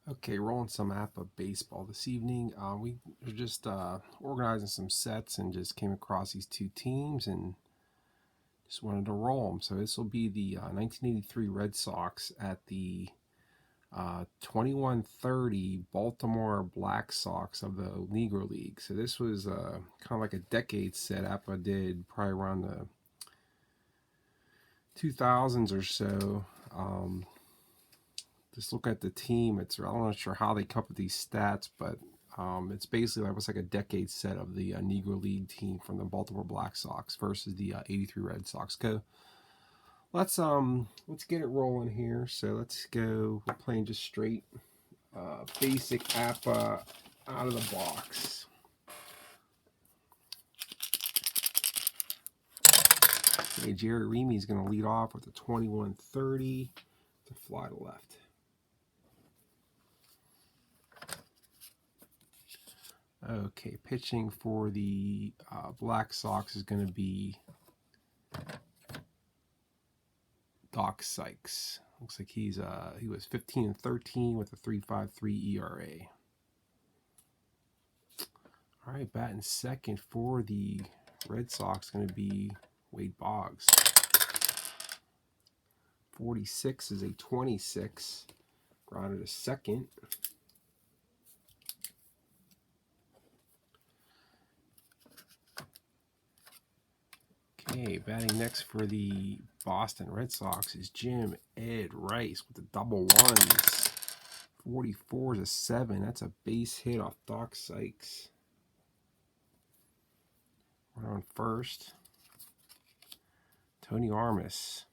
Okay, rolling some APBA baseball this evening. We were just organizing some sets and just came across these two teams and just wanted to roll them. So this will be the 1983 Red Sox at the 2130 Baltimore Black Sox of the Negro League. So this was kind of like a decade set APBA did probably around the 2000s or so. Just look at the team. I'm not sure how they come up with these stats, but it's basically like a decade set of the Negro League team from the Baltimore Black Sox versus the '83 Red Sox. Let's get it rolling here. So let's go. We're playing just straight basic APBA out of the box. Okay, Jerry Remy is going to lead off with a 2130 to fly to left. Okay, pitching for the Black Sox is going to be Doc Sykes. Looks like he was 15-13 with a 3.53 ERA. All right, batting second for the Red Sox going to be Wade Boggs. 46 is a 26. Grounded to second. Okay, batting next for the Boston Red Sox is Jim Ed Rice with the double ones. 44 is a 7. That's a base hit off Doc Sykes. We're on first. Tony Armas.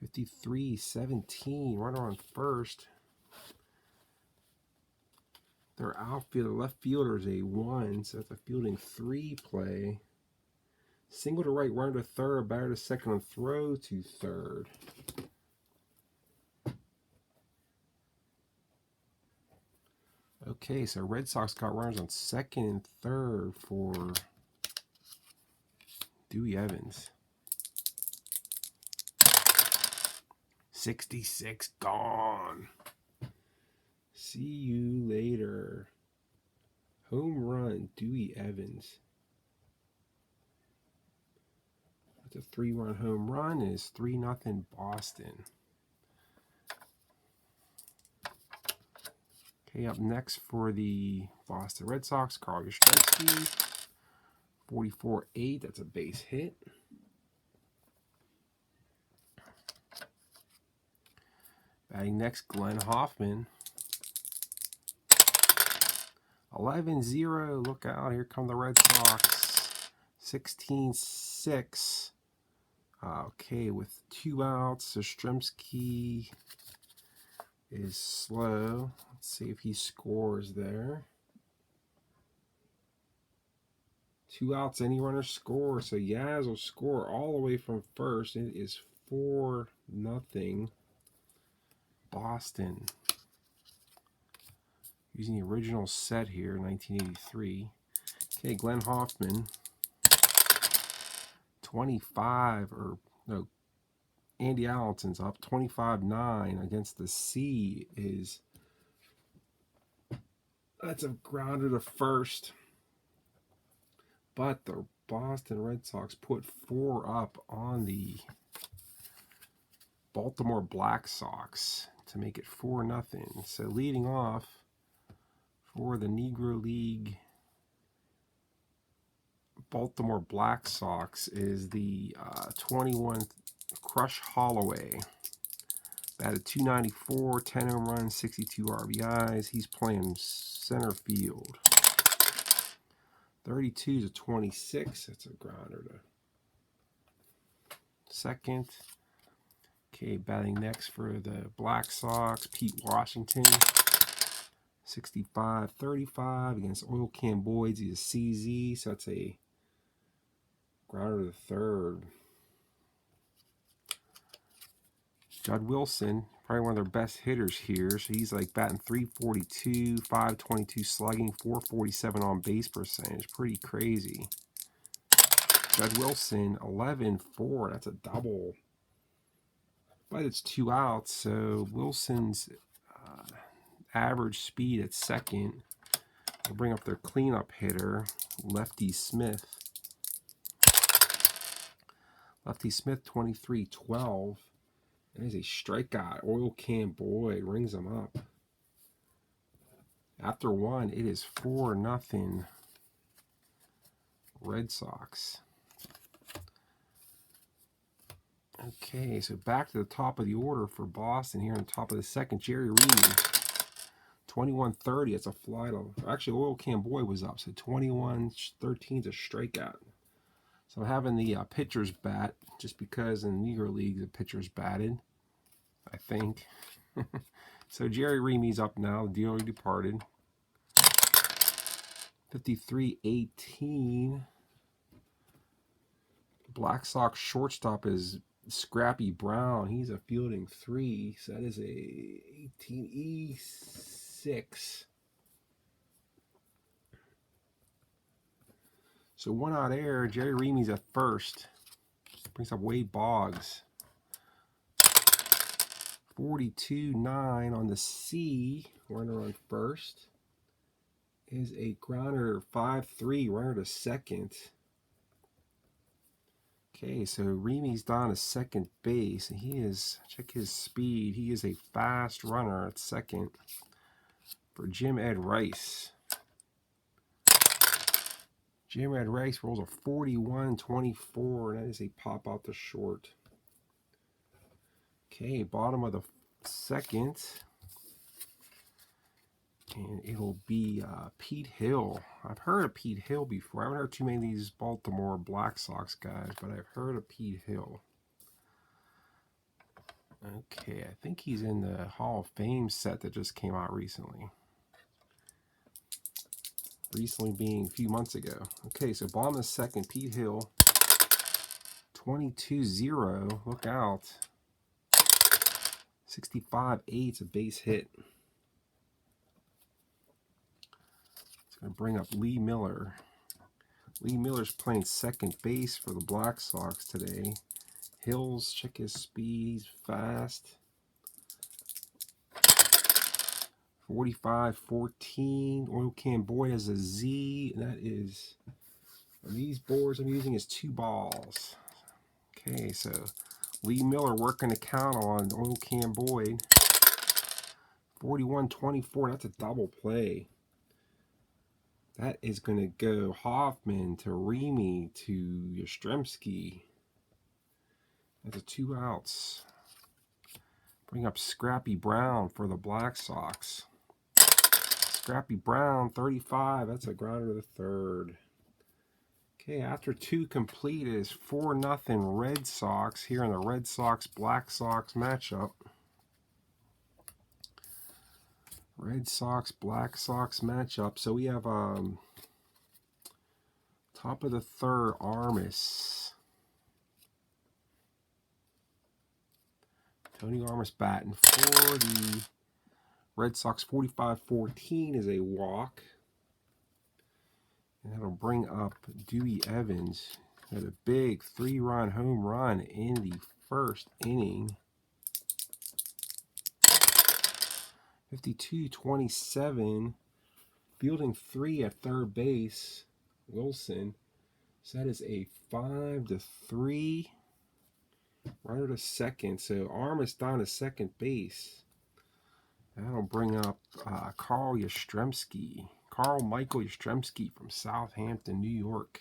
53-17. Runner on first. Their outfielder, left fielder is a 1, so that's a fielding 3 play. Single to right, runner to third, batter to second, and throw to third. Okay, so Red Sox got runners on second and third for Dewey Evans. 66 gone. See you later. Home run, Dewey Evans. That's a 3-run home run. Is 3-0 Boston. Okay, up next for the Boston Red Sox, Carl Yastrzemski. 44-8. That's a base hit. Batting next, Glenn Hoffman. 11-0. Look out. Here come the Red Sox. 16-6. Okay, with 2 outs, Yastrzemski is slow. Let's see if he scores there. 2 outs, any runner scores. So Yaz will score all the way from first. It is 4-0 Boston. Using the original set here, 1983. Okay, Glenn Hoffman. 25, or no, Andy Allenton's up 25-9 against the C that's a grounder to first. But the Boston Red Sox put 4 up on the Baltimore Black Sox to make it 4-0. So leading off for the Negro League Baltimore Black Sox is the 21 Crush Holloway. Batted 294, 10 home runs, 62 RBIs. He's playing center field. 32 to 26. That's a grounder to second. Okay, batting next for the Black Sox, Pete Washington. 65-35 against Oil Can Boys. He's a CZ, so that's a grounder to third. Judd Wilson, probably one of their best hitters here. So he's like batting 342, 522 slugging, 447 on base percentage. Pretty crazy. Judd Wilson, 11-4. That's a double. but it's 2 outs, so Wilson's average speed at second will bring up their cleanup hitter, Lefty Smith. Lefty Smith, 23-12. That is a strikeout. Oil Can Boyd rings them up. After one, it is 4-0 Red Sox. Okay, so back to the top of the order for Boston here on the top of the second. Jerry Reed, 21-30. It's a fly to, actually, Oil Can Boyd was up, so 21-13 is a strikeout. So I'm having the pitchers bat, just because in the Negro League the pitchers batted, I think. So Jerry Reeme's up now. The dealer departed. 53-18. Black Sox shortstop is Scrappy Brown. He's a fielding 3. So that is a 18E6. So 1 out air. Jerry Reeme's at first. Brings up Wade Boggs. 42-9 on the C. Runner on first. Is a grounder 5-3. Runner to second. Okay, so Reeme's down to second base, and he is, check his speed, he is a fast runner at second for Jim Ed Rice. Jim Ed Rice rolls a 41-24, and that is a pop out to short. Okay, bottom of the second, and it'll be Pete Hill. I've heard of Pete Hill before. I haven't heard too many of these Baltimore Black Sox guys, but I've heard of Pete Hill. Okay, I think he's in the Hall of Fame set that just came out recently. Recently being a few months ago. Okay, so bottom of the second, Pete Hill. 22-0. Look out. 65-8. It's a base hit. It's going to bring up Lee Miller. Lee Miller's playing second base for the Black Sox today. Hills, check his speed. He's fast. 45-14. Oil Can Boyd has a Z, and that is, on these boards I'm using is 2 balls. Okay, so Lee Miller working the count on Oil Can Boyd. 41-24, that's a double play. That is going to go Hoffman to Reemy to Yastrzemski. That's a 2 outs. Bring up Scrappy Brown for the Black Sox. Scrappy Brown, 35. That's a grounder to the third. Okay, after 2 complete, it is 4-0 Red Sox here in the Red Sox-Black Sox matchup. Red Sox-Black Sox matchup. So we have top of the third, Armas. Tony Armas batting for the Red Sox. 45-14 is a walk. And that'll bring up Dewey Evans. Had a big 3-run home run in the first inning. 52-27. Fielding 3 at third base. Wilson. So that is a 5-3. Runner to second. So Armas down to second base. That'll bring up Carl Yastrzemski. Carl Michael Yastrzemski from Southampton, New York.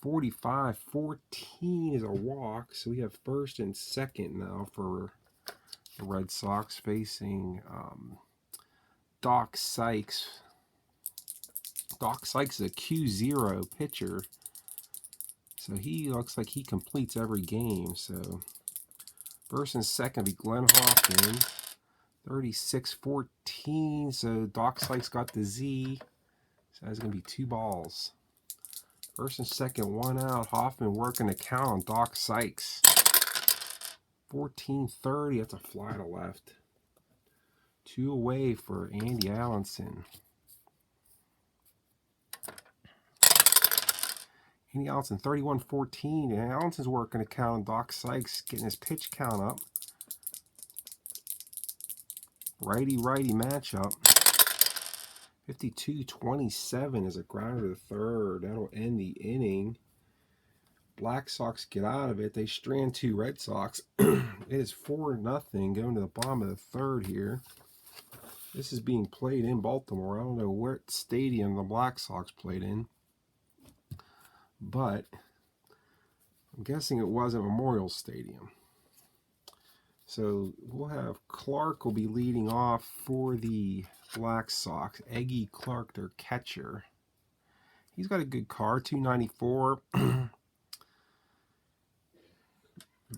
45-14 is a walk. So we have first and second now for the Red Sox facing Doc Sykes. Doc Sykes is a Q0 pitcher. So he looks like he completes every game. So first and second be Glenn Hoffman. 36-14. So Doc Sykes got the Z. So that's going to be 2 balls. First and second, 1 out. Hoffman working the count on Doc Sykes. 14-30. That's a fly to left. 2 away for Andy Allenson. Andy Allenson, 31-14. And Allenson's working a count on Doc Sykes, getting his pitch count up. Righty-righty matchup. 52-27 is a grounder to the third. That'll end the inning. Black Sox get out of it. They strand 2 Red Sox. It is 4-0 going to the bottom of the third here. This is being played in Baltimore. I don't know what stadium the Black Sox played in, but I'm guessing it wasn't Memorial Stadium. So we'll have Clark will be leading off for the Black Sox. Eggy Clark, their catcher. He's got a good card, 294.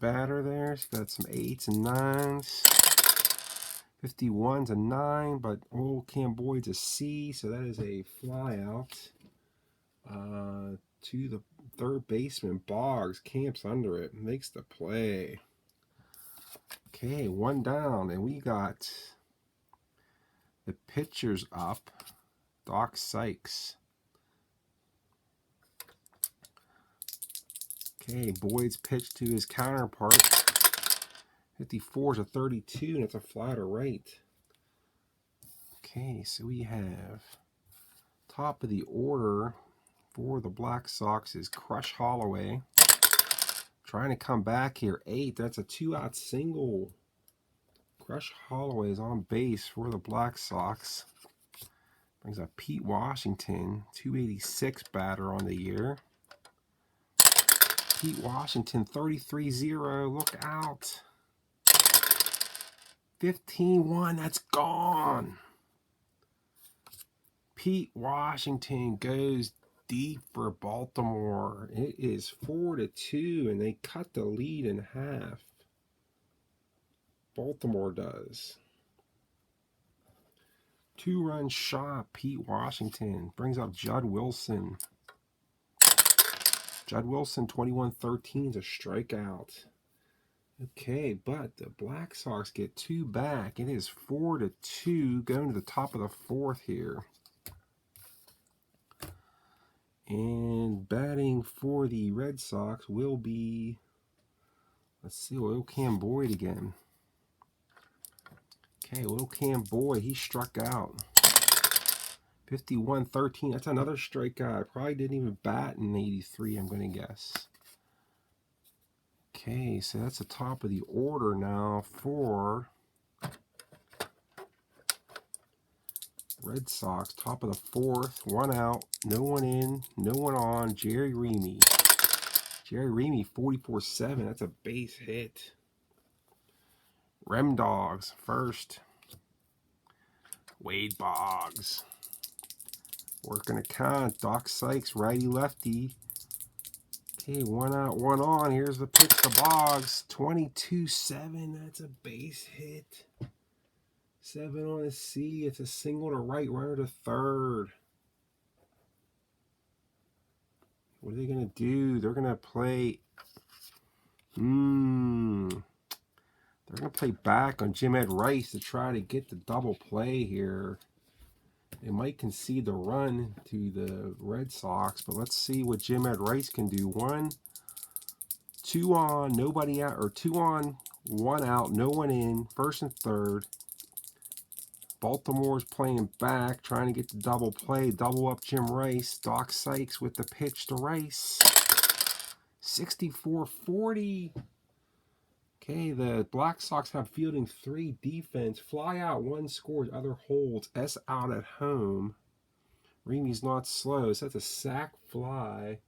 Batter there. He's got some 8s and 9s. 51's a 9, but old Cam Boyd's a C, so that is a fly out to the third baseman. Boggs camps under it, makes the play. Okay, 1 down, and we got the pitchers up. Doc Sykes. Okay, Boyd's pitch to his counterpart. 54 is a 32, and it's a fly to right. Okay, so we have top of the order for the Black Sox is Crush Holloway. Trying to come back here. 8, that's a 2-out single. Crush Holloway is on base for the Black Sox. Brings up Pete Washington, 286 batter on the year. Pete Washington, 33-0, look out. 15-1, that's gone. Pete Washington goes deep for Baltimore. It is 4-2, and they cut the lead in half. Baltimore does. 2-run shot, Pete Washington. Brings up Judd Wilson. Judd Wilson, 21-13 is a strikeout. Okay, but the Black Sox get 2 back. It is 4-2 going to the top of the fourth here. And batting for the Red Sox will be, let's see, Will Cam Boyd again. Okay, Will Cam Boyd, he struck out. 51-13, that's another strikeout. Probably didn't even bat in 83, I'm going to guess. Okay, so that's the top of the order now for Red Sox. Top of the fourth, 1 out, no one in, no one on. Jerry Remy. Jerry Remy, 44-7, that's a base hit. Rem Dogs first. Wade Boggs. Working a count. Doc Sykes, righty-lefty. Okay, 1 out, 1 on. Here's the pitch to Boggs. 22-7. That's a base hit. 7 on a C. It's a single to right, runner to third. What are they going to do? They're going to play... They're going to play back on Jim Ed Rice to try to get the double play here. They might concede the run to the Red Sox, but let's see what Jim Ed Rice can do. 1, 2 on, nobody out, or 2 on, 1 out, no one in, first and third. Baltimore's playing back, trying to get the double play, double up Jim Rice. Doc Sykes with the pitch to Rice. 64-40. Okay, the Black Sox have fielding 3, defense. Fly out, 1 scores, other holds. S out at home. Remy's not slow, so that's a sac fly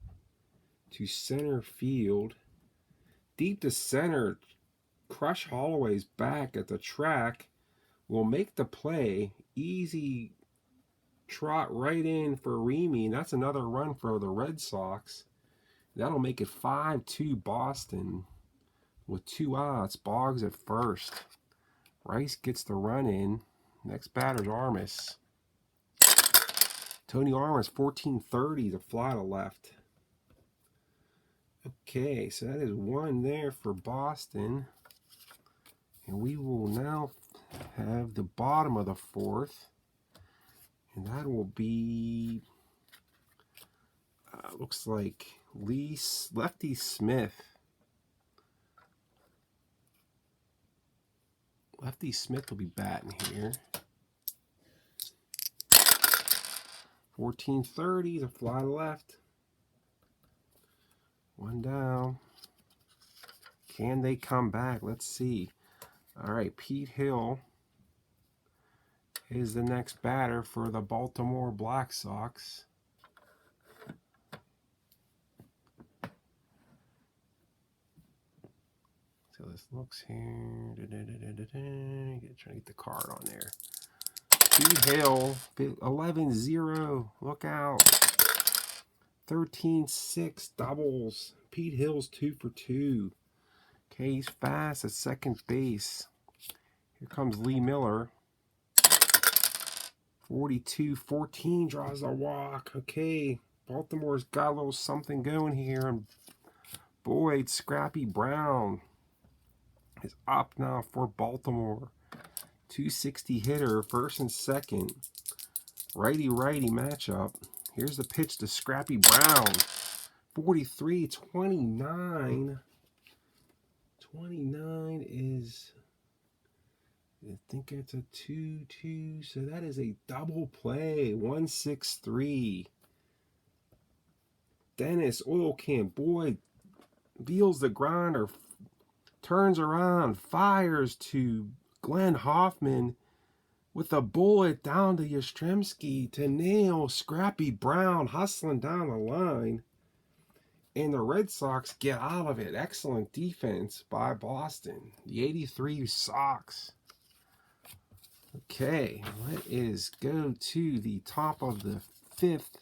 to center field. Deep to center. Crush Holloway's back at the track. Will make the play. Easy trot right in for Remy, and that's another run for the Red Sox. That'll make it 5-2 Boston. With 2 outs, Boggs at first. Rice gets the run in. Next batter's Armas. Tony Armas, 14-30 to fly to left. Okay, so that is 1 there for Boston. And we will now have the bottom of the fourth. And that will be, looks like Lefty Smith. Lefty Smith will be batting here. 1430, the fly to left. One down. Can they come back? Let's see. All right, Pete Hill is the next batter for the Baltimore Black Sox. So this looks here. Trying to get the card on there. Pete Hill, 11-0. Look out. 13-6 doubles. Pete Hill's 2 for 2. Okay, he's fast at second base. Here comes Lee Miller. 42-14 draws a walk. Okay, Baltimore's got a little something going here. And Boyd, Scrappy Brown is up now for Baltimore. 260 hitter, first and second. Righty-righty matchup. Here's the pitch to Scrappy Brown. 43-29. 29 is, I think it's a 2-2. So that is a double play. 1-6-3. Dennis Oil Can Boyd deals the grinder, turns around, fires to Glenn Hoffman with a bullet down to Yastrzemski to nail Scrappy Brown hustling down the line. And the Red Sox get out of it. Excellent defense by Boston. The 83 Sox. Okay, let us go to the top of the 5th.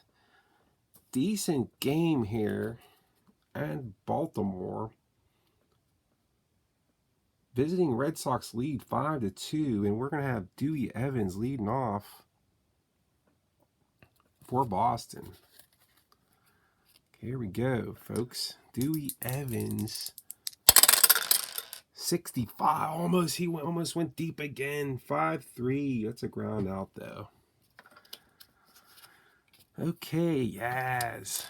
Decent game here and Baltimore. Visiting Red Sox lead 5-2, and we're going to have Dewey Evans leading off for Boston. Here we go, folks. Dewey Evans, 65. He almost went deep again. 5-3. That's a ground out, though. Okay, Yaz.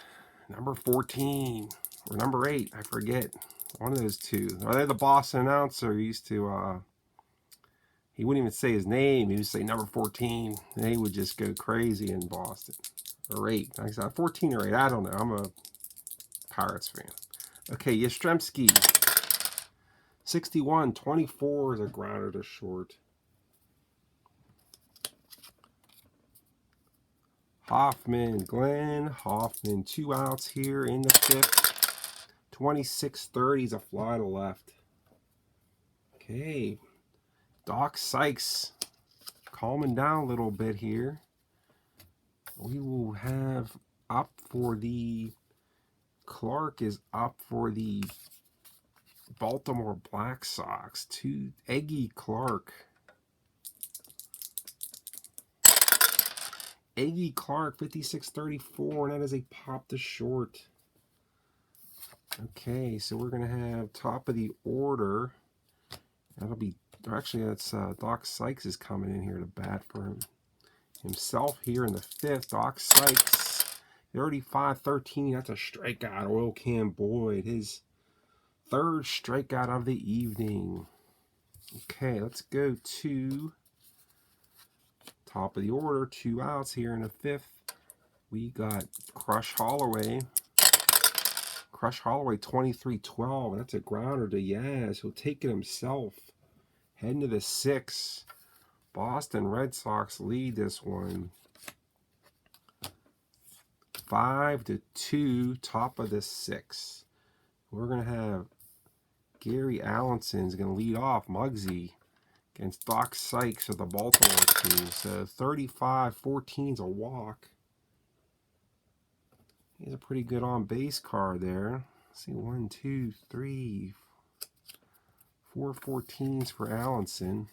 Number 14. Or number 8, I forget. One of those two. Are they the Boston announcer? He used to, he wouldn't even say his name. He would say number 14. And he would just go crazy in Boston. Or 8. Like I said, 14 or 8. I don't know. I'm a Pirates fan. Okay, Yastrzemski. 61-24 is a grounder to short. Glenn Hoffman. 2 outs here in the 5th. 26-30 is a fly to left. Okay. Doc Sykes calming down a little bit here. We will have up for the Clark is up for the Baltimore Black Sox. To Eggy Clark. Eggy Clark, 56-34, and that is a pop to short. Okay, so we're going to have top of the order. That'll be, actually, that's Doc Sykes is coming in here to bat for himself here in the 5th. Doc Sykes, 35-13. That's a strikeout. Oil Can Boyd, his 3rd strikeout of the evening. Okay, let's go to top of the order. 2 outs here in the 5th. We got Crush Holloway. 23-12. That's a grounder to Yaz. He'll take it himself. Heading to the 6th. Boston Red Sox lead this one. 5-2. Top of the 6th. We're going to have Gary Allenson's going to lead off. Muggsy against Doc Sykes of the Baltimore team. So 35-14 is a walk. He's a pretty good on-base card there. Let's see, 1, 2, 3, 4 14s for Allenson.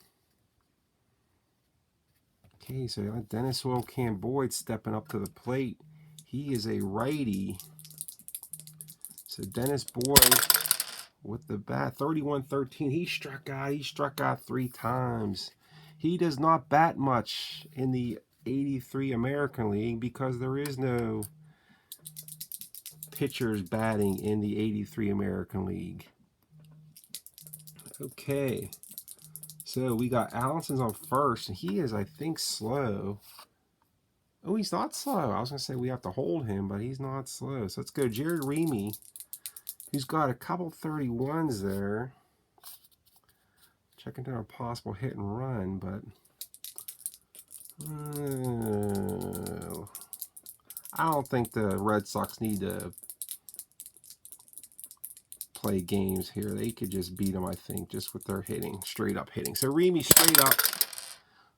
Okay, so you got Dennis Oil Can Boyd stepping up to the plate. He is a righty. So Dennis Boyd with the bat, 31-13. He struck out. He struck out 3 times. He does not bat much in the 83 American League because there is no pitchers batting in the 83 American League. Okay, so we got Allison's on first, and he is, I think, slow. Oh, he's not slow. I was going to say we have to hold him, but he's not slow. So let's go Jerry Reamy, who's got a couple 31s there. Checking down a possible hit and run, but I don't think the Red Sox need to play games here. They could just beat them, I think, just with their hitting, straight up hitting. So Reamy straight up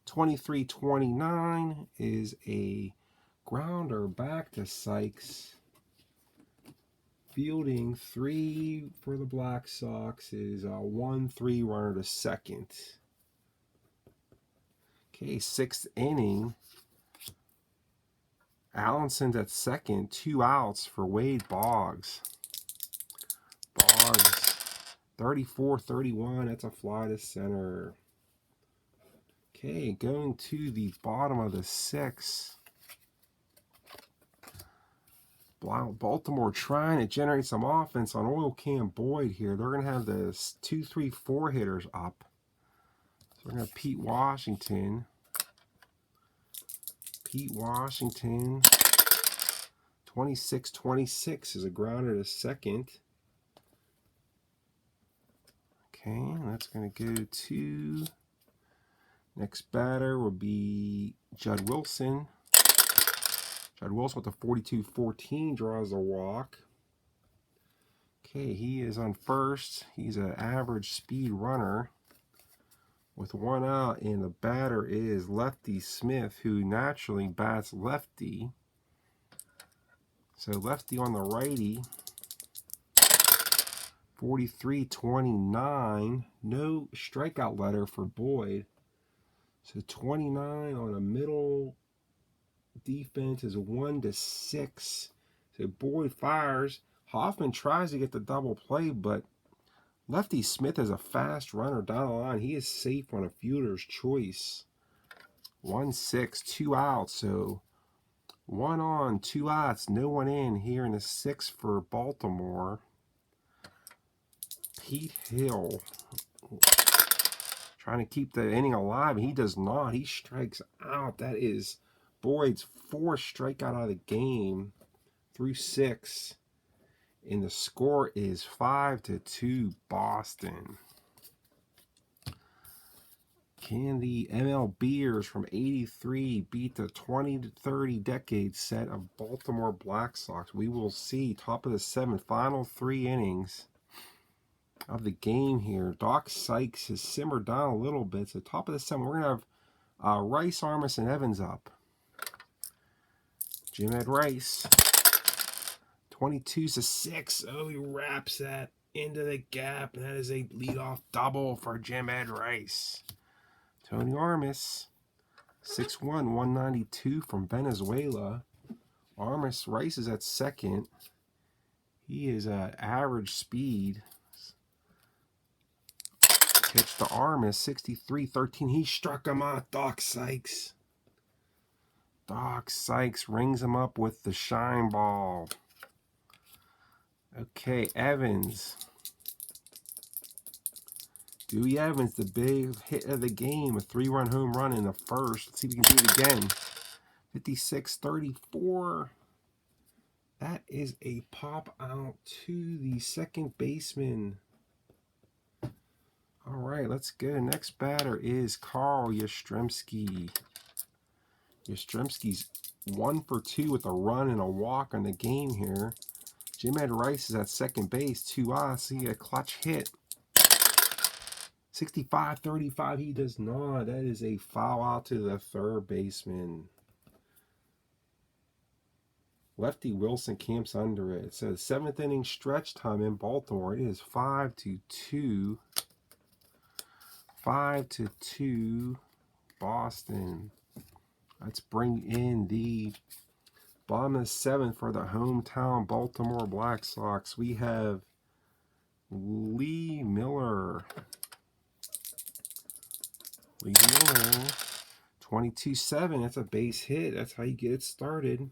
23-29 is a grounder back to Sykes. Fielding 3 for the Black Sox is a 1-3 runner to second. Okay, 6th inning. Allison's at second, 2 outs for Wade Boggs. Boggs, 34-31, that's a fly to center. Okay, going to the bottom of the 6th. Baltimore trying to generate some offense on Oil Can Boyd here. They're going to have the 2, 3, 4 hitters up. So we're going to have Pete Washington. Pete Washington, 26-26 is a grounder to second. Okay, that's going to go to next batter will be Judd Wilson. Judd Wilson with the 42-14 draws a walk. Okay, he is on first. He's an average speed runner with 1 out, and the batter is Lefty Smith, who naturally bats lefty. So lefty on the righty. 43-29. No strikeout letter for Boyd. So 29 on a middle defense is 1-6. So Boyd fires. Hoffman tries to get the double play, but Lefty Smith is a fast runner down the line. He is safe on a fielder's choice. 1-6, 2 outs. So 1 on, 2 outs, no one in here in the 6th for Baltimore. Pete Hill trying to keep the inning alive, and he does not. He strikes out. That is Boyd's 4th strikeout out of the game through 6. And the score is 5-2 Boston. Can the MLBers from 83 beat the 20-30 decade set of Baltimore Black Sox? We will see. Top of the 7th, final 3 innings of the game here. Doc Sykes has simmered down a little bit. So top of the 7th, we're going to have Rice, Armas, and Evans up. Jim Ed Rice, 22-6. Oh, he wraps that into the gap, and that is a leadoff double for Jim Ed Rice. Tony Armas, 6'1", 192 from Venezuela. Armas, Rice is at second. He is at average speed. Pitch to Armas, 63-13. He struck him out, Doc Sykes. Doc Sykes rings him up with the shine ball. Okay, Evans. Dewey Evans, the big hit of the game, a 3-run home run in the 1st. Let's see if we can do it again. 56-34. That is a pop out to the second baseman. All right, let's go. Next batter is Carl Yastrzemski. Yastrzemski's 1 for 2 with a run and a walk on the game here. Jim Ed Rice is at second base, 2 outs. See a clutch hit. 65-35, he does not. That is a foul out to the 3rd baseman. Lefty Wilson camps under it. It says 7th inning stretch time in Baltimore. It is 5-2. 5-2 Boston. Let's bring in the bottom of the 7th for the hometown Baltimore Black Sox. We have Lee Miller. Lee Miller, 22-7. That's a base hit. That's how you get it started.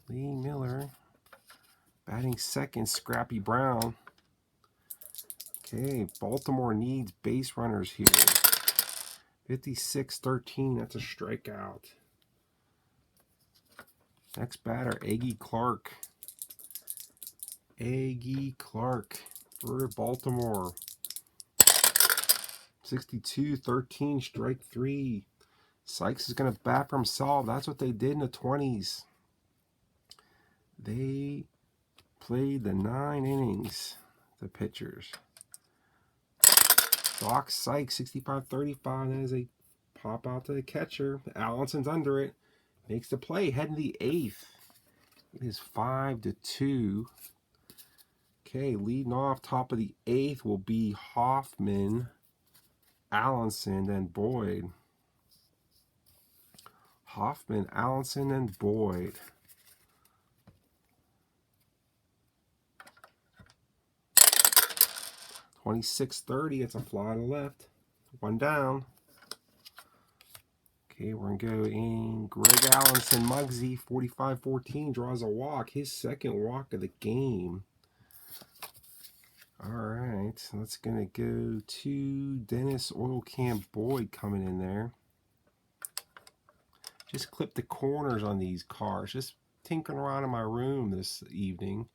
Lee Miller. Batting second, Scrappy Brown. Okay, Baltimore needs base runners here. 56-13, that's a strikeout. Next batter, Aggie Clark. Aggie Clark for Baltimore. 62-13, strike three. Sykes is going to bat for himself. That's what they did in the 20s. They played the 9 innings, the pitchers. Doc Sykes, 65-35. That is a pop out to the catcher. Allison's under it. Makes the play, heading to the 8th. It is 5-2. Okay, leading off top of the 8th will be Hoffman, Allison, then Boyd. Hoffman, Allison, and Boyd. $26.30. It's a fly to the left. One down. Okay, we're going to go in. Greg Allenson, Muggsy, 45-14, draws a walk. His second walk of the game. All right, so that's going to go to Dennis Oil Can Boyd coming in there. Just clip the corners on these cars. Just tinkering around in my room this evening.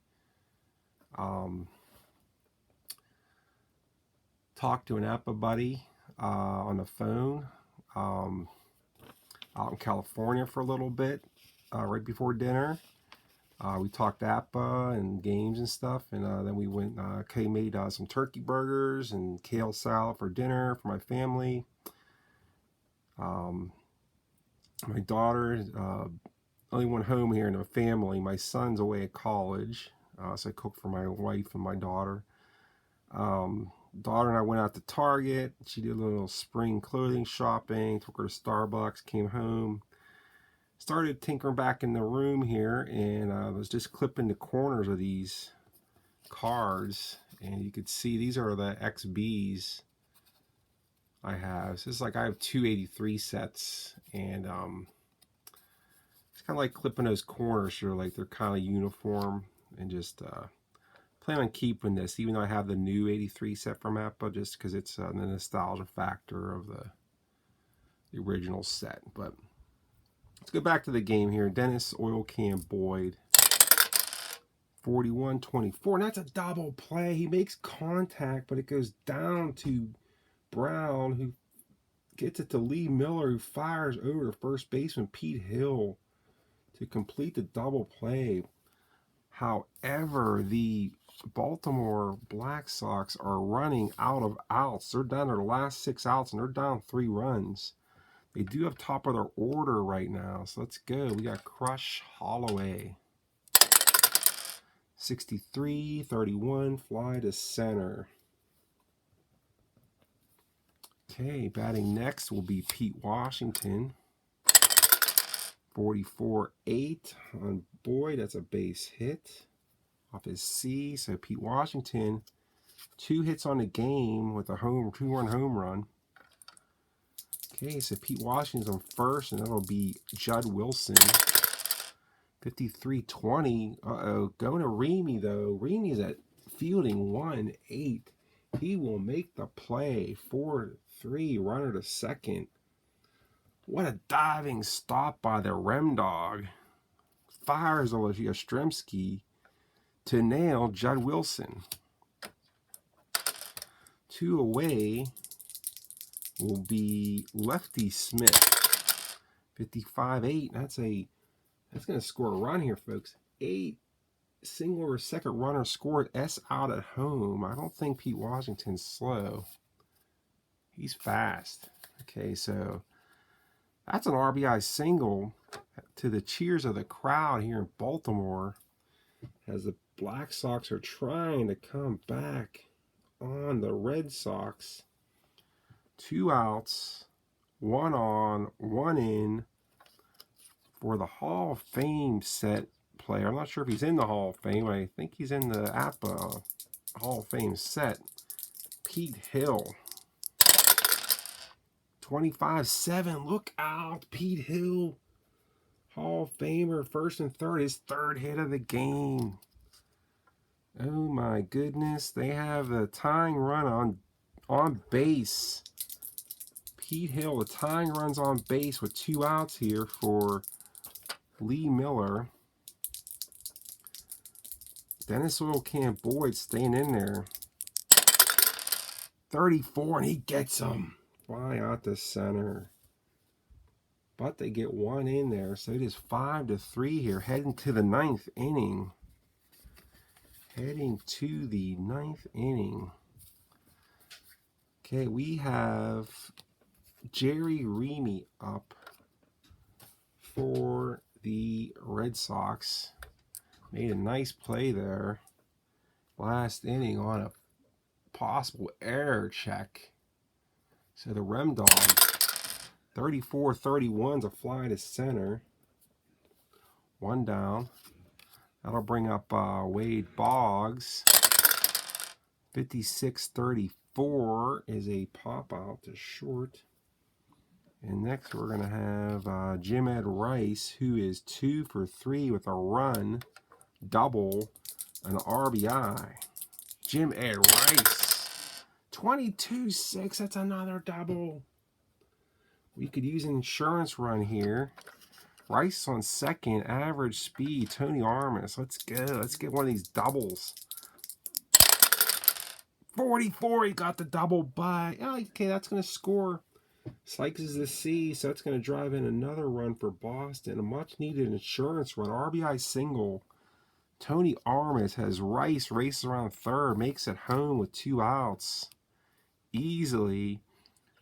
Talked to an APBA buddy on the phone out in California for a little bit right before dinner. We talked APBA and games and stuff, and then we went. Kay made some turkey burgers and kale salad for dinner for my family. My daughter, only one home here in the family. My son's away at college, so I cooked for my wife and my daughter. Daughter and I went out to Target. She did a little spring clothing shopping, took her to Starbucks, came home, started tinkering back in the room here, and I was just clipping the corners of these cards, and you could see these are the XBs I have. So it's like I have 283 sets, and it's kind of like clipping those corners so like they're kind of uniform, and just plan on keeping this, even though I have the new 83 set from APBA, just because it's the nostalgia factor of the original set. But let's go back to the game here. Dennis Oil Can Boyd, 41-24. And that's a double play. He makes contact, but it goes down to Brown, who gets it to Lee Miller, who fires over to first baseman Pete Hill to complete the double play. However, the Baltimore Black Sox are running out of outs. They're down to their last 6 outs, and they're down 3 runs. They do have top of their order right now, so let's go. We got Crush Holloway. 63-31, fly to center. Okay, batting next will be Pete Washington. 44-8 on Boyd. That's a base hit off his C. So Pete Washington, 2 hits on the game with a 2-run home run. Okay, so Pete Washington's on first, and that'll be Judd Wilson. 53-20. Uh-oh, going to Reamy, though. Reamy's at fielding 1-8. He will make the play. 4-3, runner to second. What a diving stop by the Rem Dog. Fires Yastrzemski to nail Judd Wilson. 2 away will be Lefty Smith. 55-8. That's going to score a run here, folks. 8 single or second runner scored. S out at home. I don't think Pete Washington's slow. He's fast. Okay, so that's an RBI single to the cheers of the crowd here in Baltimore as the Black Sox are trying to come back on the Red Sox. 2 outs, 1 on, 1 in for the Hall of Fame set player. I'm not sure if he's in the Hall of Fame. I think he's in the APBA Hall of Fame set. Pete Hill. 25-7. Look out. Pete Hill. Hall of Famer, first and third. His 3rd hit of the game. Oh my goodness, they have the tying run on base. Pete Hill, the tying runs on base with 2 outs here for Lee Miller. Dennis Oilcamp Boyd staying in there. 34, and he gets them. Fly out to center. But they get 1 in there, so it is 5-3 here, heading to the 9th inning. Heading to the 9th inning. Okay, we have Jerry Reamy up for the Red Sox. Made a nice play there last inning on a possible error check. So the Rem Dog, 34-31's a fly to center. 1 down. That'll bring up Wade Boggs. 56-34 is a pop out to short. And next we're going to have Jim Ed Rice, who is 2 for 3 with a run, double, an RBI. Jim Ed Rice, 22-6, that's another double. We could use an insurance run here. Rice on second, average speed, Tony Armas. Let's go. Let's get one of these doubles. 44, he got the double by. Oh, okay, that's going to score. Sykes is the C, so that's going to drive in another run for Boston. A much-needed insurance run. RBI single. Tony Armas has Rice race around third, makes it home with 2 outs. Easily.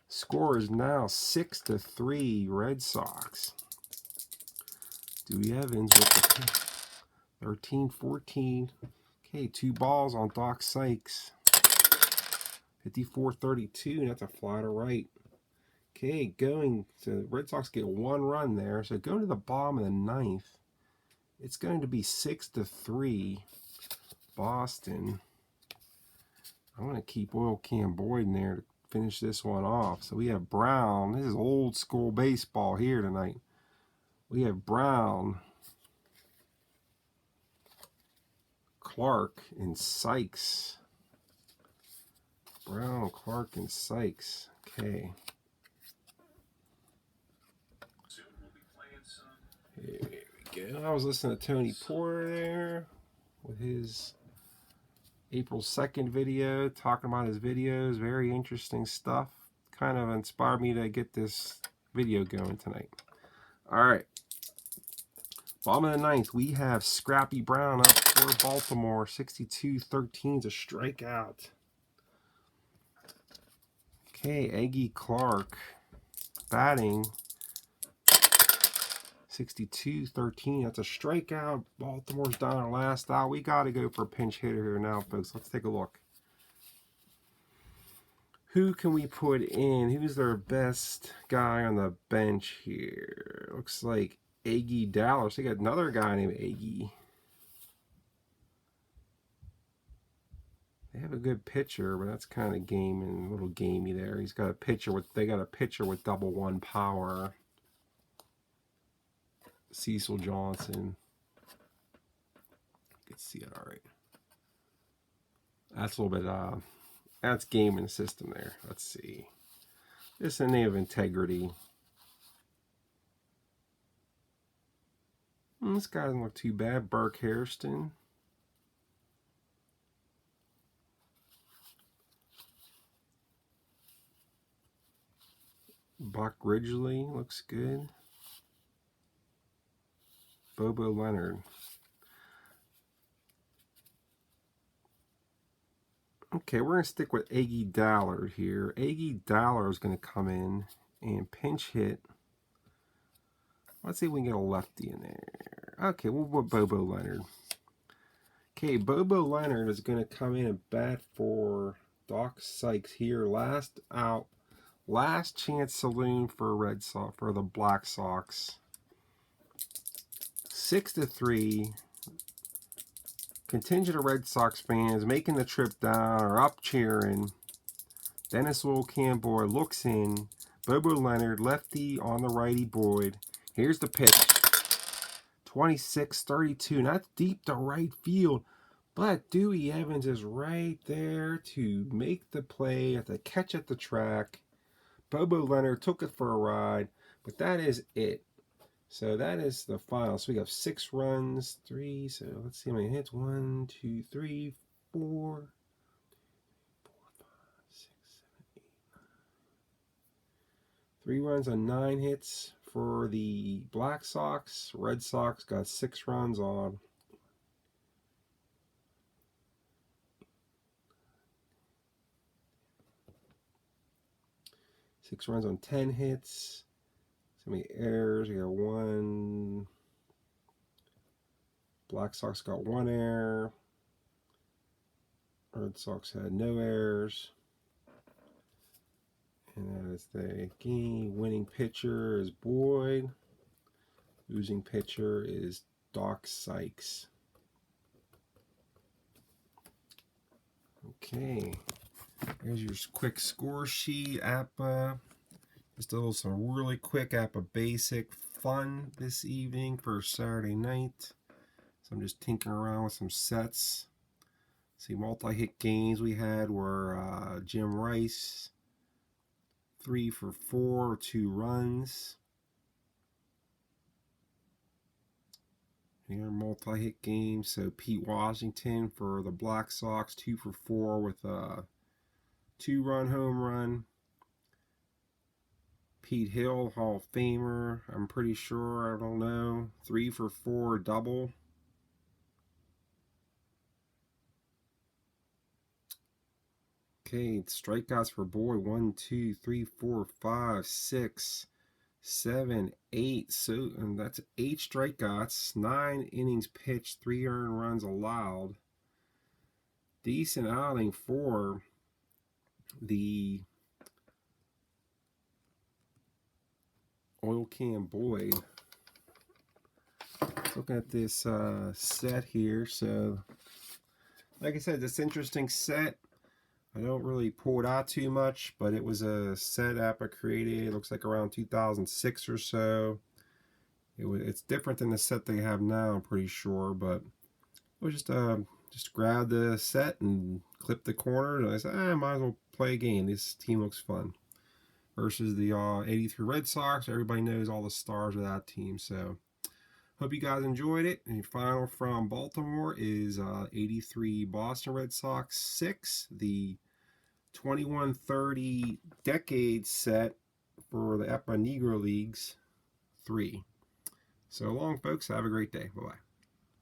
Score is now 6-3 Red Sox. Dewey Evans with the 13-14. Okay, 2 balls on Doc Sykes. 54-32, and that's a fly to right. Okay, going to Red Sox get 1 run there. So going to the bottom of the 9th. It's going to be 6-3 Boston. I'm going to keep Oilcamp Boyd in there to finish this one off. So we have Brown. This is old school baseball here tonight. We have Brown, Clark, and Sykes. Brown, Clark, and Sykes. Okay. Here we go. I was listening to Tony Porter there with his April 2nd video, talking about his videos. Very interesting stuff. Kind of inspired me to get this video going tonight. All right. Bottom of the 9th, we have Scrappy Brown up for Baltimore. 62-13 is a strikeout. Okay, Eggy Clark batting. 62-13, that's a strikeout. Baltimore's down our last out. We got to go for a pinch hitter here now, folks. Let's take a look. Who can we put in? Who's their best guy on the bench here? Looks like Aggie Dallas. They got another guy named Aggie. They have a good pitcher, but that's kind of gaming, a little gamey there. He's got a pitcher with. They got a pitcher with double 1 power. Cecil Johnson. You can see it all right. That's a little bit. That's gaming the system there. Let's see. Just a name of integrity. This guy doesn't look too bad. Burke Hairston. Buck Ridgely looks good. Bobo Leonard. Okay, we're going to stick with Aggie Dallard here. Aggie Dallard is going to come in and pinch hit. Let's see if we can get a lefty in there. Okay, we'll put Bobo Leonard. Okay, Bobo Leonard is going to come in and bat for Doc Sykes here. Last out. Last chance saloon for Red Sox, for the Black Sox. 6-3. Contingent of Red Sox fans making the trip down are up cheering. Dennis Oilcamp Boyd looks in. Bobo Leonard, lefty on the righty Boyd. Here's the pitch. 26-32. Not deep to right field. But Dewey Evans is right there to make the play at the catch at the track. Bobo Leonard took it for a ride, but that is it. So that is the final. So we have 6 runs, 3. So let's see how many hits. 1, 2, 3, 4, 6, 7, 8, 3 runs on 9 hits for the Black Sox. Red Sox got 6 runs on 10 hits. So many errors. We got 1. Black Sox got 1 error. Red Sox had no errors. And that is the game. Winning pitcher is Boyd. Losing pitcher is Doc Sykes. Okay. Here's your quick score sheet. APBA. Just a little some really quick APBA basic fun this evening for Saturday night. So I'm just tinkering around with some sets. See, multi-hit games we had were Jim Rice, 3 for 4, 2 runs. Here, multi-hit games. So Pete Washington for the Black Sox, 2 for 4 with a 2-run home run. Pete Hill, Hall of Famer, I'm pretty sure, I don't know, 3 for 4 double. Okay, strikeouts for Boyd, 1, 2, 3, 4, 5, 6, 7, 8. So, and that's 8 strikeouts, 9 innings pitched, 3 earned runs allowed. Decent outing for the Oil Can Boyd. Looking at this set here, so like I said, this interesting set. I don't really pull it out too much, but it was a set APBA created. It looks like around 2006 or so. It's different than the set they have now, I'm pretty sure, but it was just grab the set and clip the corners, and I said, I might as well play a game. This team looks fun. Versus the 83 Red Sox. Everybody knows all the stars of that team, so hope you guys enjoyed it. And the final from Baltimore is 83 Boston Red Sox 6, the 21-30 decade set for the APBA Negro Leagues 3. So long, folks. Have a great day. Bye-bye.